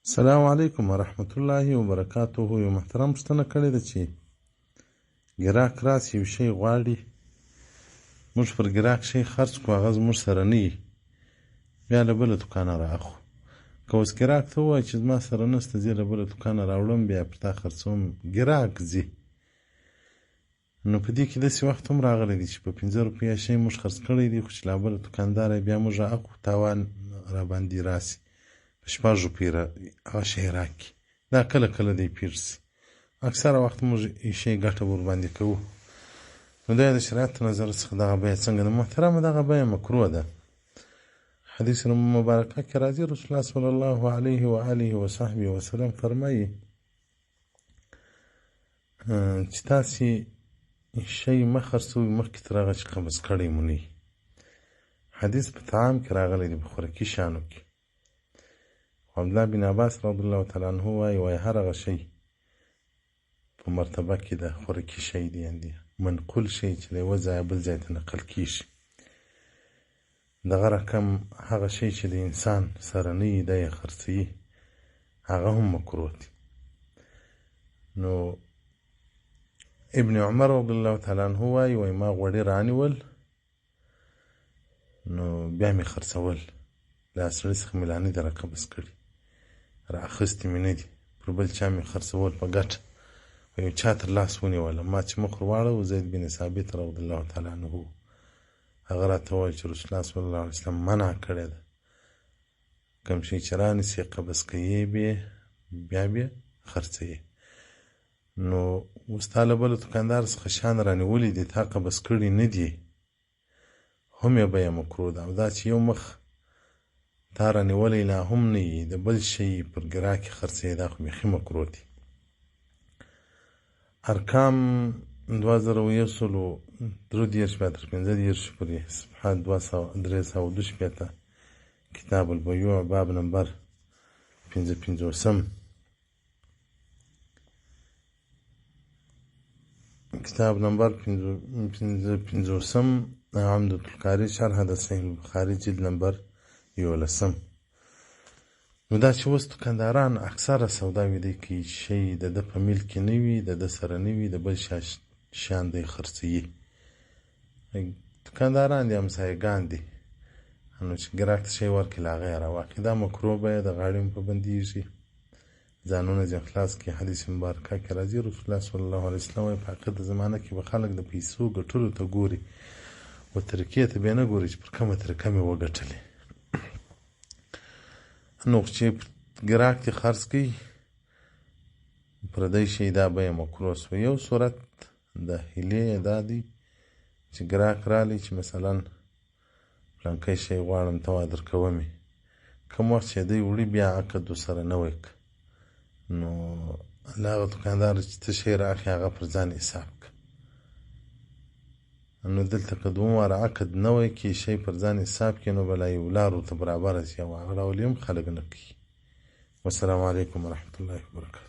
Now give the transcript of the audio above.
السلام علیکم ورحمت الله وبرکاته. یو محترم پوښتنه کړې ده چې ګراک راسي یو شی غواړي، موږ پر ګراک شی خرڅ کړو، هغه زموږ سره نه وي، بیا له بله دوکانه رااخلو. که اوس ګراک ته ووایي چې زما سره نشته، زه له بله دوکانه راوړم، بیا پر تا خرڅوم، ګراک ځي. نو په دې کې داسې وخت هم راغلی دی چې په 15 روپیه شی موږ خرڅ کړی دی، خو چې له بله دوکاندار بیا موږ رااخلو، تاوان راباندې راسي، په 6 روپۍ هغه شی راکړي. دا کله کله دی پېښ شي، اکثره وخت موږ شی ګټه ورباندې کوو. نو دا د شریعت نظر څخه دغه بیه څنګه ده؟ محترمه، دغه بیه مکروه ده. حدیث مبارکه کې راځي، رسول الله صلی الله علیه و آله و صحبه وسلم فرمایي چې تاسې شی مه خرڅوئ مخکې تر هغه چې قبض کړی مو نه وي. حدیث په طعام کې راغلی دی، په خوراکي شیانو کې. عبدالله بن عباس رضی الله تعالی عنه وایي هر هغه شی په مرتبه کې د خوراکي شی دی، یعنې منقول شی چې له یوه ځایه بل ځای ته نقل کېږي، دغه رقم هغه شی چې د انسان سره نه وي، دی یې خرڅوي، هغه هم مکروه دی. نو ابن عمر رضی الله تعالی عنه وایي ما غوړي رانیول، نو بیا مې خرڅول، له سړي څخه مې لا نه دي راقبض کړي، را اخیستې مې نه دي، پر بل چا مې خرڅول په ګټه، یو چا تر لاس ونیوله. ما چې مخ ور واړو، زید بن ثابت رضی الله تعالی عنه هغه راته وویل چې رسول الله صلی الله علیه وسلم منع کړی ده، کوم شی چې رانیسې قبض کوي، بیا خرڅوي. نو اوس تا له بله دوکاندار څخه شیان رانیولي دي، تا قبض کړي نه دي، هم یې بیه مکروه ده. او دا چې یو مخ تا رانیولی لا هم نه وي، د بل شی پر ګراکې خرڅوي، دا خو بیخي مکروه دي. ارقام 2133 بیا تر 45 پورې، صفحه 322، کتاب البیوع، باب نمبر 55، کتاب نمبر 55، عمدة القاري، شرح د صحیح البخاري، جلد نمبر 11. نو دا چې اوس دوکانداران اکثره سودا ویده کوي، شی د ده په میل کې نه وي، د ده سره نه وي، د بل شیان دی خرڅوي. دوکانداران دي، همسایګان دي، نو چې ګراک ته شی ورکړي، له هغه یې راواخلي. دا مکروه بیه ده، غاړې هم په بندېږي، ځانونه ځینې خلاص کړي. حدیث مبارکه کې راځي، رسول الله صلی الله علیه وسلم وایي په حقیقت زمانه کې به خلک د پیسو ګټلو ته ګوري، و طریقې ته بیا نه ګوري چې پر کومه طریقه مې وګټلې. نو چې ګراک ته خرڅ کوي پردی شی، دا بیه مکروه سوه. یو صورت د هیلې دا دی چې ګراک رالی چې مثلا فلانکی شی غواړم، ته وا درکومې، کوم وخت چې دی وړي، بیا عقد ورسره نوی که، نو له هغه دوکاندار چې ته شی رااخلي، هغه پر ځان حساب که. نو دلته که دوم واره عقد نوی کړي، شی پر ځان حساب کړي، نو بله یو لار ورته برابره شي، او هغه ډول هم خلک نه کوي. والسلام علیکم ورحمة الله وبرکاته.